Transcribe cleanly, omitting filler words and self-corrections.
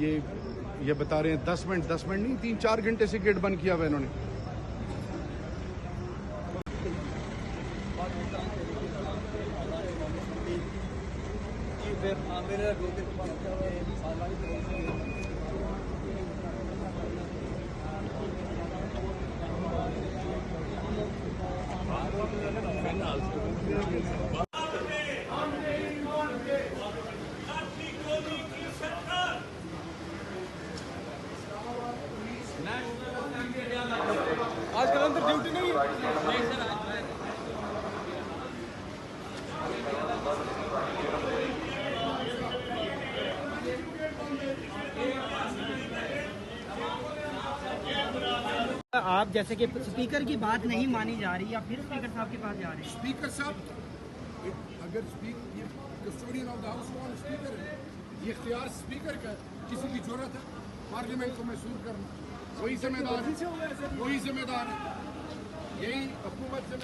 ये बता रहे हैं 10 मिनट नहीं 3-4 घंटे से गेट बंद किया हुआ इन्होंने। आज कलंदर ड्यूटी नहीं है। आप जैसे कि स्पीकर की बात नहीं मानी जा रही या फिर स्पीकर साहब के पास जा रहे हैं। स्पीकर साहब अगर कस्टोडियन ऑफ द हाउस कौन स्पीकर है, ये इख्तियार स्पीकर का किसी की जरूरत है पार्लियामेंट को महसूस करना, वही जिम्मेदार है, यही हुकूमत से